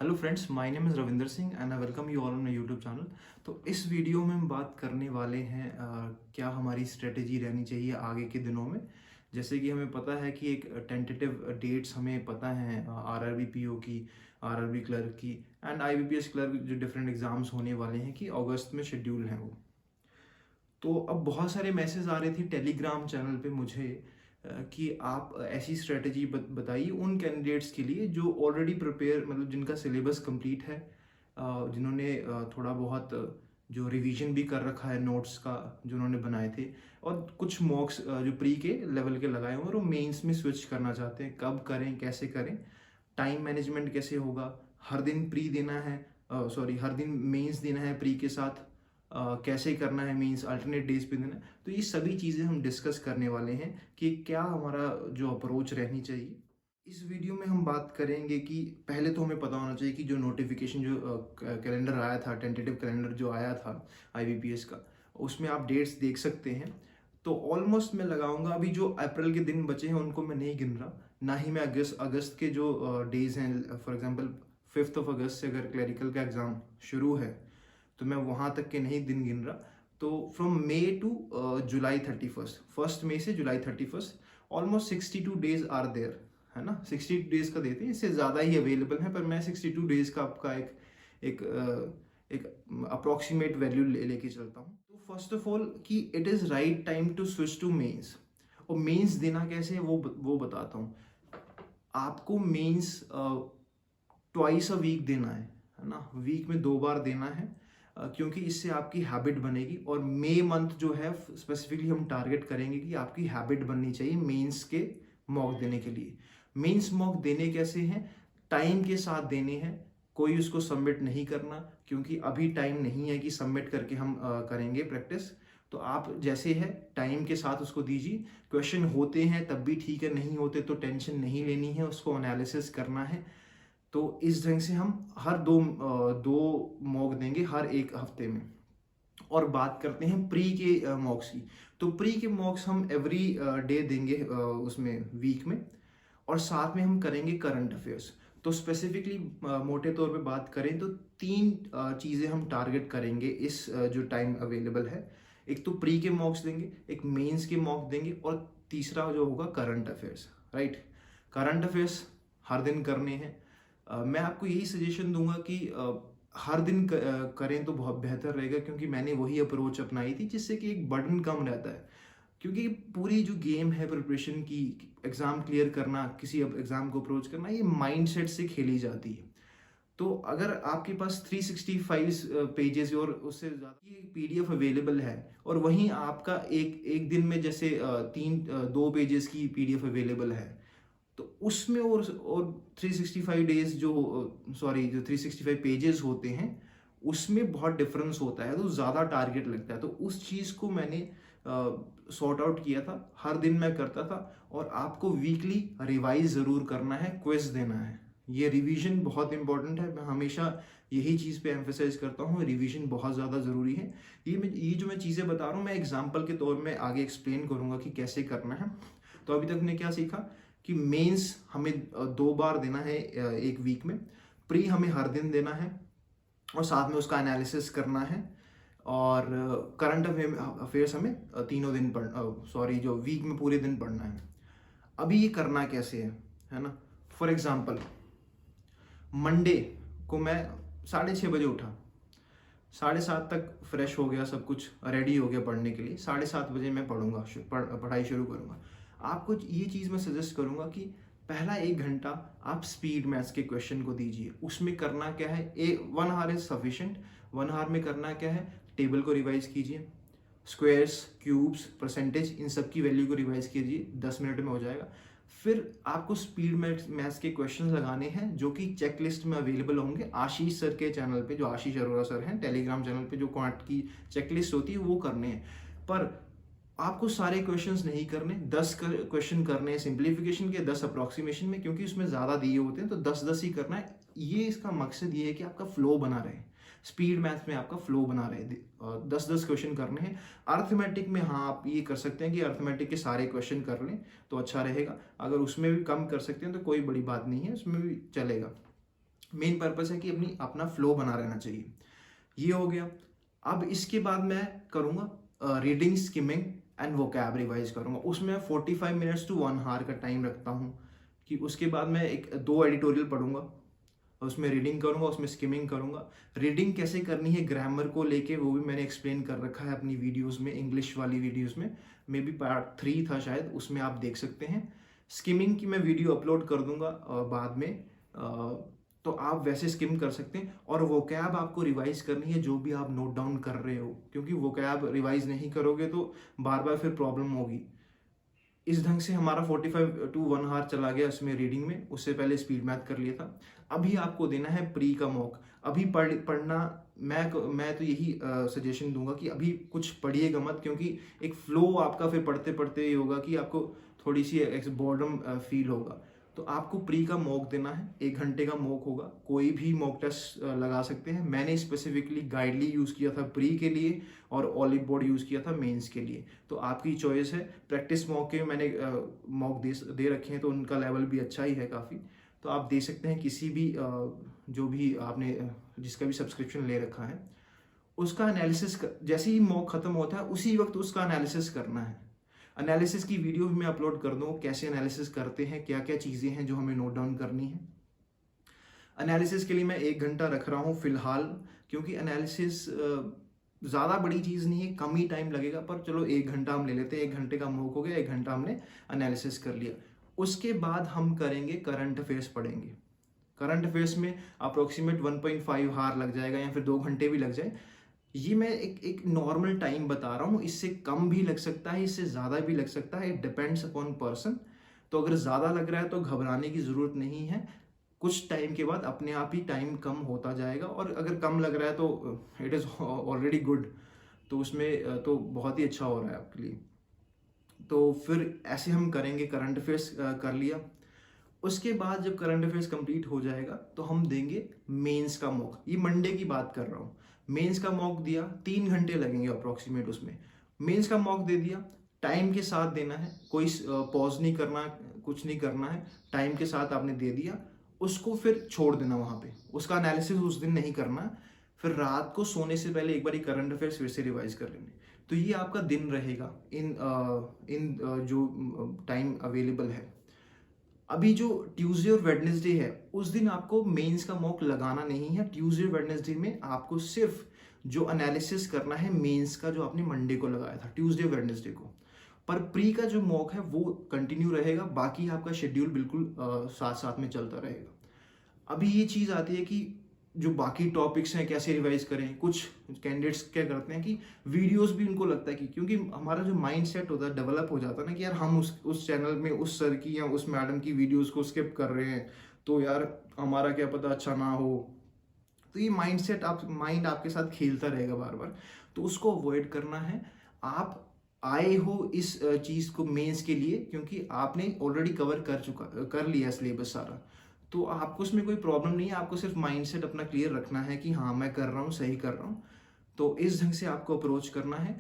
Hello friends, my name is Ravinder Singh and I welcome you all on my YouTube channel. तो इस video में हम बात करने वाले हैं क्या हमारी स्ट्रेटजी रहनी चाहिए आगे के दिनों में। जैसे कि हमें पता है कि एक टेंटेटिव डेट्स हमें पता है आरआरबी पीओ की, आरआरबी क्लर्क की एंड आईबीपीएस क्लर्क जो डिफरेंट एग्जाम्स होने वाले हैं कि अगस्त में शेड्यूल हैं वो। तो अब बहुत सारे मैसेज आ रहे थे टेलीग्राम चैनल पे मुझे कि आप ऐसी स्ट्रेटजी बताइए उन कैंडिडेट्स के लिए जो ऑलरेडी प्रिपेयर, मतलब जिनका सिलेबस कंप्लीट है, जिन्होंने थोड़ा बहुत जो रिवीजन भी कर रखा है नोट्स का जो उन्होंने बनाए थे, और कुछ मॉक्स जो प्री के लेवल के लगाए हुए हैं और वो मेंस में स्विच करना चाहते हैं। कब करें, कैसे करें, टाइम मैनेजमेंट कैसे होगा, हर दिन प्री देना है, सॉरी हर दिन मेंस देना है प्री के साथ, कैसे करना है मीन्स अल्टरनेट डेज पे देना है। तो ये सभी चीज़ें हम डिस्कस करने वाले हैं कि क्या हमारा जो अप्रोच रहनी चाहिए। इस वीडियो में हम बात करेंगे कि पहले तो हमें पता होना चाहिए कि जो नोटिफिकेशन जो कैलेंडर आया था, टेंटेटिव कैलेंडर जो आया था आईबीपीएस का, उसमें आप डेट्स देख सकते हैं। तो ऑलमोस्ट मैं लगाऊंगा, अभी जो अप्रैल के दिन बचे हैं उनको मैं नहीं गिन रहा, ना ही मैं अगस्त के जो डेज हैं, फॉर एग्जांपल 5 अगस्त से अगर क्लरिकल का एग्ज़ाम शुरू है तो मैं वहाँ तक के नहीं दिन गिन रहा। तो फ्रॉम मे टू जुलाई 31, 1 मई से जुलाई 31, ऑलमोस्ट 62 डेज आर देयर, है ना। 60 डेज का देते हैं, इससे ज़्यादा ही अवेलेबल है, पर मैं 62 डेज का आपका एक एक अप्रॉक्सीमेट वैल्यू लेके चलता हूँ। तो फर्स्ट ऑफ ऑल कि it is right time to switch to mains. और मेंस देना कैसे है वो बताता हूँ आपको। मेंस ट्वाइस अ वीक देना है ना, वीक में 2 बार देना है, क्योंकि इससे आपकी हैबिट बनेगी। और मई मंथ जो है स्पेसिफिकली हम टारगेट करेंगे कि आपकी हैबिट बननी चाहिए मेंस के मॉक देने के लिए। मेंस मॉक देने कैसे हैं, टाइम के साथ देने हैं, कोई उसको सबमिट नहीं करना, क्योंकि अभी टाइम नहीं है कि सबमिट करके हम करेंगे प्रैक्टिस। तो आप जैसे है टाइम के साथ उसको दीजिए। क्वेश्चन होते हैं तब भी ठीक है, नहीं होते तो टेंशन नहीं लेनी है, उसको एनालिसिस करना है। तो इस ढंग से हम हर दो मॉक देंगे हर एक हफ्ते में। और बात करते हैं प्री के मॉक्स की। तो प्री के मॉक्स हम एवरी डे देंगे उसमें वीक में, और साथ में हम करेंगे करंट अफेयर्स। तो स्पेसिफिकली मोटे तौर पे बात करें तो 3 चीज़ें हम टारगेट करेंगे इस जो टाइम अवेलेबल है। एक तो प्री के मॉक्स देंगे, एक मेंस के मॉक देंगे, और तीसरा जो होगा current affairs. Right, current affairs हर दिन करने हैं। मैं आपको यही सजेशन दूंगा कि हर दिन करें तो बहुत बेहतर रहेगा, क्योंकि मैंने वही अप्रोच अपनाई थी जिससे कि एक बर्डन कम रहता है। क्योंकि पूरी जो गेम है प्रिपरेशन की, एग्ज़ाम क्लियर करना, किसी एग्ज़ाम को अप्रोच करना, ये माइंडसेट से खेली जाती है। तो अगर आपके पास 365 पेजेस और उससे ज़्यादा की पीडीएफ अवेलेबल है, और वहीं आपका एक एक दिन में जैसे 2 पेजेस की पीडीएफ अवेलेबल है, तो उसमें और 365 डेज जो, सॉरी जो 365 पेजेस होते हैं उसमें बहुत डिफरेंस होता है, तो ज़्यादा टारगेट लगता है। तो उस चीज़ को मैंने सॉर्ट आउट किया था, हर दिन मैं करता था। और आपको वीकली रिवाइज ज़रूर करना है, क्विज देना है। ये रिवीजन बहुत इंपॉर्टेंट है, मैं हमेशा यही चीज़ पे एम्फेसाइज करता हूँ, रिवीजन बहुत ज़्यादा ज़रूरी है। ये जो मैं चीज़ें बता रहा हूँ, मैं एग्जाम्पल के तौर में आगे एक्सप्लेन करूँगा कि कैसे करना है। तो अभी तक ने क्या सीखा कि मेंस हमें 2 बार देना है एक वीक में, प्री हमें हर दिन देना है, और साथ में उसका एनालिसिस करना है, और करंट अफेयर्स हमें तीनों दिन सॉरी जो वीक में पूरे दिन पढ़ना है। अभी ये करना कैसे है ना। फॉर एग्जांपल मंडे को मैं 6:30 बजे उठा, 7:30 तक फ्रेश हो गया, सब कुछ रेडी हो गया पढ़ने के लिए, 7:30 बजे मैं पढ़ूंगा, पढ़ाई शुरू करूंगा। आपको ये चीज़ मैं सजेस्ट करूंगा कि पहला 1 घंटा आप स्पीड मैथ्स के क्वेश्चन को दीजिए। उसमें करना क्या है, 1 आवर इज सफिशिएंट। 1 आवर में करना क्या है, टेबल को रिवाइज कीजिए, स्क्वायर्स, क्यूब्स, परसेंटेज, इन सब की वैल्यू को रिवाइज कीजिए, 10 मिनट में हो जाएगा। फिर आपको स्पीड मैथ्स के क्वेश्चन लगाने हैं जो कि चेकलिस्ट में अवेलेबल होंगे आशीष सर के चैनल पे, जो आशीष अरोरा सर हैं टेलीग्राम चैनल पे, जो क्वांट की चेकलिस्ट होती है वो करने हैं। पर आपको सारे क्वेश्चंस नहीं करने, 10 क्वेश्चन करने हैं सिंप्लीफिकेशन के, 10 अप्रोक्सीमेशन में, क्योंकि उसमें ज़्यादा दिए होते हैं, तो 10-10 ही करना है। ये इसका मकसद ये है कि आपका फ्लो बना रहे, स्पीड मैथ्स में आपका फ्लो बना रहे। 10-10 क्वेश्चन करने हैं। अर्थमेटिक में हाँ आप ये कर सकते हैं कि अर्थमेटिक के सारे क्वेश्चन कर लें तो अच्छा रहेगा। अगर उसमें भी कम कर सकते हैं तो कोई बड़ी बात नहीं है, उसमें भी चलेगा। मेन पर्पस है कि अपना फ्लो बना रहना चाहिए। ये हो गया। अब इसके बाद मैं करूँगा reading, skimming and vocab revise करूँगा। उसमें 45 मिनट्स टू 1 आवर का टाइम रखता हूँ कि उसके बाद मैं 2 एडिटोरियल पढ़ूंगा, उसमें रीडिंग करूंगा, उसमें स्किमिंग करूंगा। रीडिंग कैसे करनी है ग्रामर को लेके वो भी मैंने एक्सप्लेन कर रखा है अपनी वीडियोस में, इंग्लिश वाली वीडियोस में, मे बी पार्ट 3 था शायद, उसमें आप देख सकते हैं। स्किमिंग की मैं वीडियो अपलोड कर दूंगा बाद में, तो आप वैसे स्किम कर सकते हैं। और वोकैब आपको रिवाइज करनी है जो भी आप नोट डाउन कर रहे हो, क्योंकि वोकैब रिवाइज नहीं करोगे तो बार बार फिर प्रॉब्लम होगी। इस ढंग से हमारा 45 टू 1 आवर चला गया इसमें रीडिंग में। उससे पहले स्पीड मैथ कर लिया था। अभी आपको देना है प्री का मॉक। अभी पढ़ना मैं तो यही सजेशन दूंगा कि अभी कुछ पढ़िएगा मत, क्योंकि एक फ्लो आपका फिर पढ़ते पढ़ते ये होगा कि आपको थोड़ी सी बोर्डम फील होगा। तो आपको प्री का मॉक देना है, 1 घंटे का मॉक होगा। कोई भी मॉक टेस्ट लगा सकते हैं। मैंने स्पेसिफिकली गाइडली यूज़ किया था प्री के लिए और ऑलिव बोर्ड यूज़ किया था मेंस के लिए। तो आपकी चॉइस है। प्रैक्टिस मॉक के मैंने मॉक दे रखे हैं, तो उनका लेवल भी अच्छा ही है काफ़ी। तो आप दे सकते हैं किसी भी जो भी आपने जिसका भी सब्सक्रिप्शन ले रखा है उसका एनालिसिस जैसे ही मॉक खत्म होता है उसी वक्त उसका एनालिसिस करना है। एनालिसिस की वीडियो भी मैं अपलोड कर दूँ, कैसे एनालिसिस करते हैं, क्या क्या चीज़ें हैं जो हमें नोट डाउन करनी है। एनालिसिस के लिए मैं 1 घंटा रख रहा हूँ फिलहाल, क्योंकि एनालिसिस ज़्यादा बड़ी चीज़ नहीं है, कम ही टाइम लगेगा। पर चलो 1 घंटा हम ले लेते हैं, 1 घंटे का मॉक हो गया, 1 घंटा हमने एनालिसिस कर लिया। उसके बाद हम करेंगे करंट अफेयर्स पढ़ेंगे। करंट अफेयर्स में अप्रोक्सीमेट 1.5 आवर लग जाएगा या फिर 2 घंटे भी लग जाए। ये मैं एक नॉर्मल टाइम बता रहा हूँ, इससे कम भी लग सकता है, इससे ज़्यादा भी लग सकता है, इट डिपेंड्स अपॉन पर्सन। तो अगर ज़्यादा लग रहा है तो घबराने की ज़रूरत नहीं है। कुछ टाइम के बाद अपने आप ही टाइम कम होता जाएगा, और अगर कम लग रहा है तो इट इज़ ऑलरेडी गुड। तो उसमें तो बहुत ही अच्छा हो रहा है आपके लिए। तो फिर ऐसे हम करेंगे। करंट अफेयर्स कर लिया। उसके बाद जब करंट अफेयर्स कंप्लीट हो जाएगा तो हम देंगे मेंस का मॉक। ये मंडे की बात कर रहा हूँ। मेंस का मॉक दिया, 3 घंटे लगेंगे अप्रोक्सीमेट उसमें। मेंस का मॉक दे दिया, टाइम के साथ देना है, कोई पॉज नहीं करना, कुछ नहीं करना है, टाइम के साथ आपने दे दिया। उसको फिर छोड़ देना वहाँ पे, उसका एनालिसिस उस दिन नहीं करना। फिर रात को सोने से पहले एक बार करंट अफेयर्स फिर से रिवाइज कर लेंगे। तो ये आपका दिन रहेगा इन जो टाइम अवेलेबल है। अभी जो ट्यूसडे और वेडनेसडे है उस दिन आपको मेंस का मॉक लगाना नहीं है। ट्यूसडे वेडनेसडे में आपको सिर्फ जो एनालिसिस करना है मेंस का, जो आपने मंडे को लगाया था, ट्यूसडे वेडनेसडे को। पर प्री का जो मॉक है वो कंटिन्यू रहेगा, बाकी आपका शेड्यूल बिल्कुल साथ साथ में चलता रहेगा। अभी ये चीज़ आती है कि जो बाकी टॉपिक्स हैं कैसे रिवाइज करें। कुछ कैंडिडेट्स क्या करते हैं कि वीडियोस भी उनको लगता है कि, क्योंकि हमारा जो माइंड सेट होता है डेवलप हो जाता है ना कि यार हम उस चैनल में उस सर की या उस मैडम की वीडियोस को स्किप कर रहे हैं, तो यार हमारा क्या पता अच्छा ना हो। तो ये माइंड सेट माइंड आपके साथ खेलता रहेगा बार बार। तो उसको अवॉइड करना है। आप आए हो इस चीज़ को मेंस के लिए क्योंकि आपने ऑलरेडी कवर कर लिया सिलेबस सारा। तो आपको उसमें कोई प्रॉब्लम नहीं है। आपको सिर्फ माइंडसेट अपना क्लियर रखना है कि हाँ मैं कर रहा हूँ, सही कर रहा हूँ। तो इस ढंग से आपको अप्रोच करना है।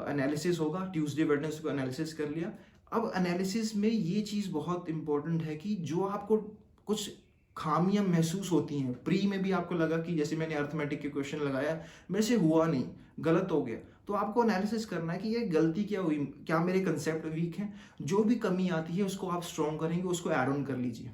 एनालिसिस होगा, ट्यूसडे वेडनेसडे को एनालिसिस कर लिया। अब एनालिसिस में ये चीज़ बहुत इंपॉर्टेंट है कि जो आपको कुछ खामियां महसूस होती हैं, प्री में भी आपको लगा कि जैसे मैंने अर्थमेटिक के क्वेश्चन लगाया, मेरे से हुआ नहीं, गलत हो गया, तो आपको एनालिसिस करना है कि ये गलती क्या हुई, क्या मेरे कंसेप्ट वीक हैं। जो भी कमी आती है उसको आप स्ट्रॉन्ग करेंगे, उसको ऐड ऑन कर लीजिए,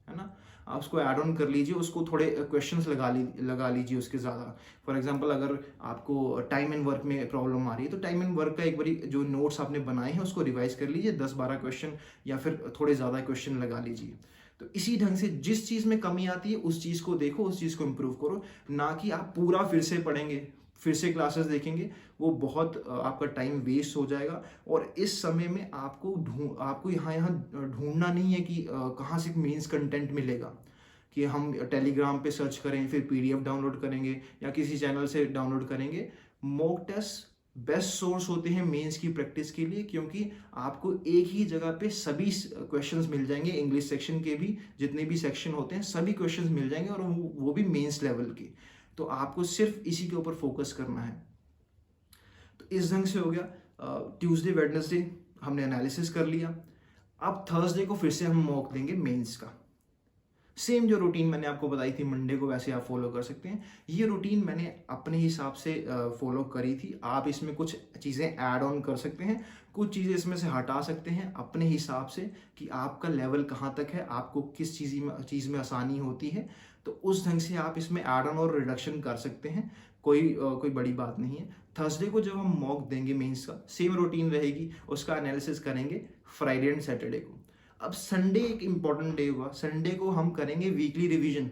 है ना। आप उसको ऐड ऑन कर लीजिए, उसको थोड़े क्वेश्चंस लगा लीजिए उसके ज़्यादा। फॉर एग्जांपल अगर आपको टाइम एंड वर्क में प्रॉब्लम आ रही है तो टाइम एंड वर्क का एक बारी जो नोट्स आपने बनाए हैं उसको रिवाइज कर लीजिए, 10-12 क्वेश्चन या फिर थोड़े ज़्यादा क्वेश्चन लगा लीजिए। तो इसी ढंग से जिस चीज़ में कमी आती है उस चीज़ को देखो, उस चीज़ को इम्प्रूव करो। ना कि आप पूरा फिर से पढ़ेंगे, फिर से क्लासेस देखेंगे, वो बहुत आपका टाइम वेस्ट हो जाएगा। और इस समय में आपको यहाँ ढूंढना नहीं है कि कहाँ से मेंस कंटेंट मिलेगा, कि हम टेलीग्राम पे सर्च करें फिर पीडीएफ डाउनलोड करेंगे या किसी चैनल से डाउनलोड करेंगे। मॉक टेस्ट बेस्ट सोर्स होते हैं मेंस की प्रैक्टिस के लिए, क्योंकि आपको एक ही जगह पे सभी क्वेश्चंस मिल जाएंगे। इंग्लिश सेक्शन के भी जितने भी सेक्शन होते हैं सभी क्वेश्चंस मिल जाएंगे, और वो भी मेंस लेवल के। तो आपको सिर्फ इसी के ऊपर फोकस करना है। तो इस ढंग से हो गया। ट्यूसडे वेडनेसडे हमने एनालिसिस कर लिया। अब थर्सडे को फिर से हम मॉक देंगे मेंस का। सेम जो रूटीन मैंने आपको बताई थी मंडे को, वैसे आप फॉलो कर सकते हैं। ये रूटीन मैंने अपने हिसाब से फॉलो करी थी। आप इसमें कुछ चीज़ें ऐड ऑन कर सकते हैं, कुछ चीज़ें इसमें से हटा सकते हैं अपने हिसाब से कि आपका लेवल कहाँ तक है, आपको किस चीज़ में आसानी होती है। तो उस ढंग से आप इसमें ऐड ऑन और रिडक्शन कर सकते हैं। कोई बड़ी बात नहीं है। थर्सडे को जब हम मॉक देंगे मेंस का, सेम रूटीन रहेगी, उसका एनालिसिस करेंगे फ्राइडे एंड सैटरडे को। अब संडे एक इम्पॉर्टेंट डे हुआ, संडे को हम करेंगे वीकली रिवीजन।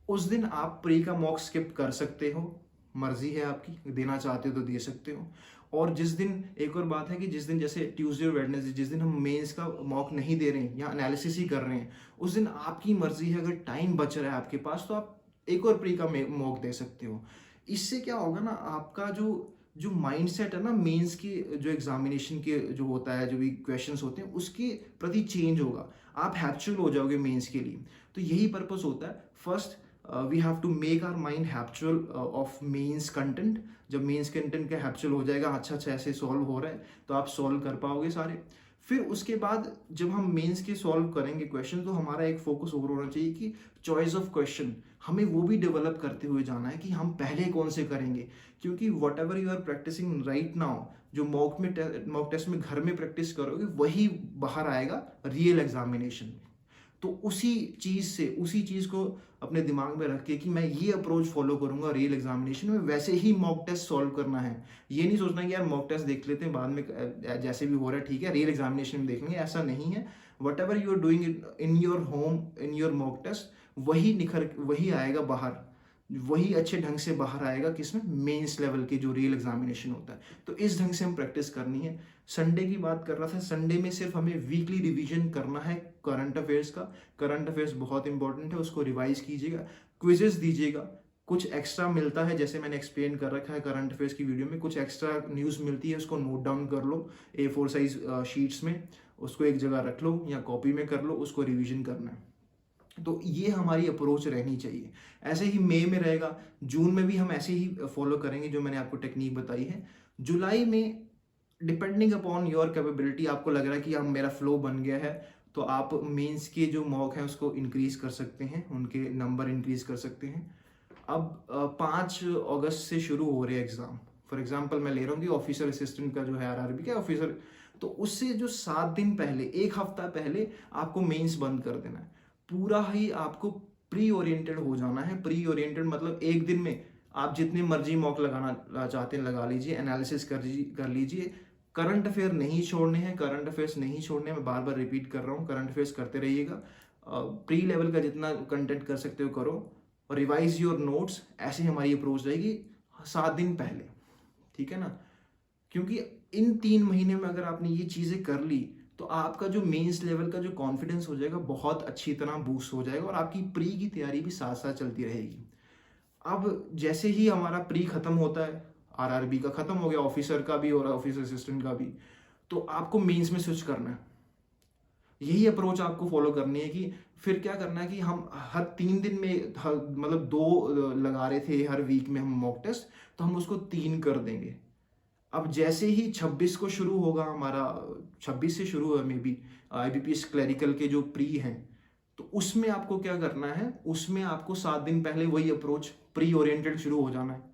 उस दिन आप प्री का मॉक स्किप कर सकते हो, मर्जी है आपकी, देना चाहते हो तो दे सकते हो। और जिस दिन, एक और बात है कि जिस दिन जैसे ट्यूसडे और वेडनेसडे, जिस दिन हम मेंस का मॉक नहीं दे रहे हैं या एनालिसिस ही कर रहे हैं, उस दिन आपकी मर्जी है, अगर टाइम बच रहा है आपके पास तो आप एक और प्री का मॉक दे सकते हो। इससे क्या होगा ना, आपका जो जो माइंडसेट है ना मेंस की, जो एग्जामिनेशन के जो होता है, जो भी क्वेश्चंस होते हैं उसके प्रति चेंज होगा, आप हैप्चुअल हो जाओगे मेंस के लिए। तो यही पर्पस होता है। First we have to make our mind habitual of mains content. जब मेंस कंटेंट का हैप्चुअल हो जाएगा, अच्छा ऐसे सॉल्व हो रहा है, तो आप सॉल्व कर पाओगे सारे। फिर उसके बाद जब हम मेंस के सॉल्व करेंगे क्वेश्चन, तो हमारा एक फोकस और होना चाहिए कि चॉइस ऑफ क्वेश्चन हमें वो भी डेवलप करते हुए जाना है कि हम पहले कौन से करेंगे। क्योंकि whatever you are practising right now, जो मॉक टेस्ट में घर में प्रैक्टिस करोगे, वही बाहर आएगा रियल एग्जामिनेशन में। तो उसी चीज़ को अपने दिमाग में रख के कि मैं ये अप्रोच फॉलो करूंगा रियल एग्जामिनेशन में, वैसे ही मॉक टेस्ट सॉल्व करना है। ये नहीं सोचना कि यार मॉक टेस्ट देख लेते हैं बाद में, जैसे भी हो रहा है ठीक है, रियल एग्जामिनेशन में देख लेंगे, ऐसा नहीं है। Whatever you are doing in your home, in your mock test, वही आएगा बाहर, वही अच्छे ढंग से बाहर आएगा किसमें, मेंस लेवल के जो रियल एग्जामिनेशन होता है। तो इस ढंग से हम प्रैक्टिस करनी है। संडे की बात कर रहा था, संडे में सिर्फ हमें वीकली रिवीजन करना है करंट अफेयर्स का। करंट अफेयर्स बहुत इंपॉर्टेंट है, उसको रिवाइज कीजिएगा, क्विजेस दीजिएगा। कुछ एक्स्ट्रा मिलता है, जैसे मैंने एक्सप्लेन कर रखा है करंट अफेयर्स की वीडियो में, कुछ एक्स्ट्रा न्यूज़ मिलती है, उसको नोट डाउन कर लो A4 साइज शीट्स में, उसको एक जगह रख लो या कॉपी में कर लो, उसको रिविजन करना है। तो ये हमारी अप्रोच रहनी चाहिए। ऐसे ही मई में रहेगा, जून में भी हम ऐसे ही फॉलो करेंगे जो मैंने आपको टेक्निक बताई है। जुलाई में डिपेंडिंग अपॉन योर कैपेबिलिटी, आपको लग रहा है कि अब मेरा फ्लो बन गया है, तो आप मेंस के जो मॉक हैं उसको इंक्रीज कर सकते हैं, उनके नंबर इंक्रीज कर सकते हैं। अब 5 अगस्त से शुरू हो रहे हैं एग्ज़ाम। फॉर एग्जांपल मैं ले रहा हूँ कि ऑफिसर असिस्टेंट का जो है आरआरबी का ऑफिसर, तो उससे जो 7 दिन पहले, एक हफ्ता पहले आपको मेंस बंद कर देना है। पूरा ही आपको प्री ओरिएंटेड हो जाना है। प्री ओरिएंटेड मतलब एक दिन में आप जितने मर्जी मॉक लगाना चाहते हैं लगा लीजिए, एनालिसिस कर लीजिए। करंट अफेयर नहीं छोड़ने हैं, करंट अफेयर्स नहीं छोड़ने, मैं बार बार रिपीट कर रहा हूँ, करंट अफेयर्स करते रहिएगा। प्री लेवल का जितना कंटेंट कर सकते हो करो, और रिवाइज योर नोट्स। ऐसे हमारी अप्रोच रहेगी 7 दिन पहले, ठीक है ना। क्योंकि इन 3 महीने में अगर आपने ये चीज़ें कर ली, तो आपका जो मेंस लेवल का जो कॉन्फिडेंस हो जाएगा, बहुत अच्छी तरह बूस्ट हो जाएगा, और आपकी प्री की तैयारी भी साथ साथ चलती रहेगी। अब जैसे ही हमारा प्री खत्म होता है, आरआरबी का खत्म हो गया, ऑफिसर का भी और ऑफिसर असिस्टेंट का भी, तो आपको मेंस में स्विच करना है। यही अप्रोच आपको फॉलो करनी है कि फिर क्या करना है कि हम हर 3 दिन में, मतलब 2 लगा रहे थे हर वीक में हम मॉक टेस्ट, तो हम उसको 3 कर देंगे। अब जैसे ही 26 को शुरू होगा हमारा, 26 से शुरू है मे बी IBPS क्लरिकल के जो प्री हैं, तो उसमें आपको क्या करना है, उसमें आपको 7 दिन पहले वही अप्रोच प्री ओरिएंटेड शुरू हो जाना है।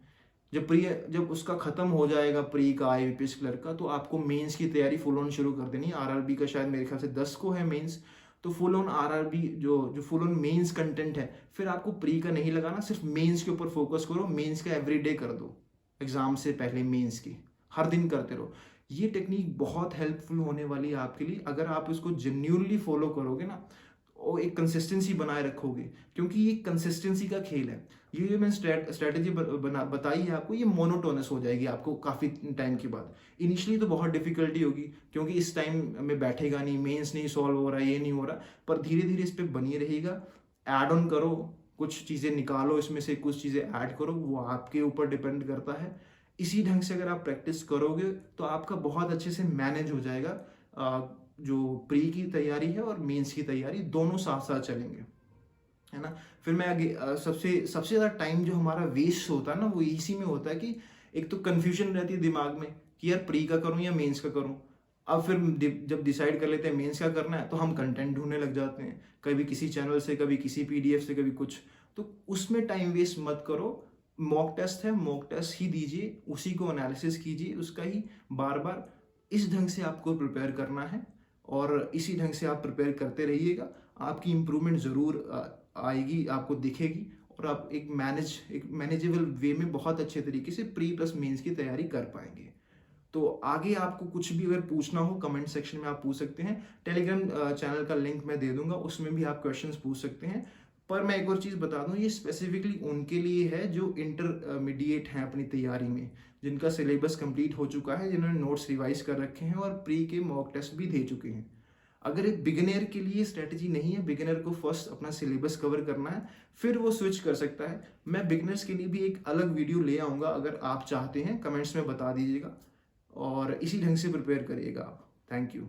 जब उसका खत्म हो जाएगा प्री का, IBPS क्लर्क का, तो आपको मेंस की तैयारी फुल ऑन शुरू कर देनी है। आरआरबी का शायद मेरे ख्याल से 10 को है मेंस, तो फुल ऑन आरआरबी जो फुल ऑन मेंस कंटेंट है, फिर आपको प्री का नहीं लगाना, सिर्फ मेंस के ऊपर फोकस करो। मेंस का एवरीडे कर दो, एग्जाम से पहले मेंस की हर दिन करते रहो। ये टेक्निक बहुत हेल्पफुल होने वाली है आपके लिए। अगर आप इसको जेन्युइनली फॉलो करोगे ना, और एक कंसिस्टेंसी बनाए रखोगे, क्योंकि ये कंसिस्टेंसी का खेल है। ये जो मैंने स्ट्रैटेजी बताई है आपको, ये मोनोटोनस हो जाएगी आपको काफ़ी टाइम के बाद। इनिशियली तो बहुत डिफिकल्टी होगी, क्योंकि इस टाइम में बैठेगा नहीं, मेंस नहीं सॉल्व हो रहा है, ये नहीं हो रहा, पर धीरे धीरे इस पर बनी रहेगा। ऐड ऑन करो, कुछ चीज़ें निकालो इसमें से, कुछ चीज़ें ऐड करो, वो आपके ऊपर डिपेंड करता है। इसी ढंग से अगर आप प्रैक्टिस करोगे, तो आपका बहुत अच्छे से मैनेज हो जाएगा। जो प्री की तैयारी है और मेंस की तैयारी, दोनों साथ साथ चलेंगे, है ना। फिर मैं आगे सबसे ज़्यादा टाइम जो हमारा वेस्ट होता है ना, वो इसी में होता है कि एक तो कन्फ्यूजन रहती है दिमाग में कि यार प्री का करूँ या मेंस का करूँ। अब फिर जब डिसाइड कर लेते हैं मेंस क्या करना है, तो हम कंटेंट ढूंढने लग जाते हैं, कभी किसी चैनल से, कभी किसी पीडीएफ से, कभी कुछ। तो उसमें टाइम वेस्ट मत करो। मॉक टेस्ट है, मॉक टेस्ट ही दीजिए, उसी को एनालिसिस कीजिए, उसका ही बार बार। इस ढंग से आपको प्रिपेयर करना है और इसी ढंग से आप प्रिपेयर करते रहिएगा। आपकी इम्प्रूवमेंट ज़रूर आएगी, आपको दिखेगी, और आप एक मैनेजेबल वे में बहुत अच्छे तरीके से प्री प्लस मेंस की तैयारी कर पाएंगे। तो आगे आपको कुछ भी अगर पूछना हो कमेंट सेक्शन में आप पूछ सकते हैं। टेलीग्राम चैनल का लिंक मैं दे दूंगा, उसमें भी आप क्वेश्चंस पूछ सकते हैं। पर मैं एक और चीज़ बता दूं, ये स्पेसिफिकली उनके लिए है जो इंटरमीडिएट हैं अपनी तैयारी में, जिनका सिलेबस कंप्लीट हो चुका है, जिन्होंने नोट्स रिवाइज कर रखे हैं और प्री के मॉक टेस्ट भी दे चुके हैं। अगर एक बिगिनर के लिए स्ट्रेटजी नहीं है, बिगिनर को फर्स्ट अपना सिलेबस कवर करना है, फिर वो स्विच कर सकता है। मैं बिगिनर्स के लिए भी एक अलग वीडियो ले आऊँगा, अगर आप चाहते हैं कमेंट्स में बता दीजिएगा, और इसी ढंग से प्रिपेयर करिएगा आप। Thank you.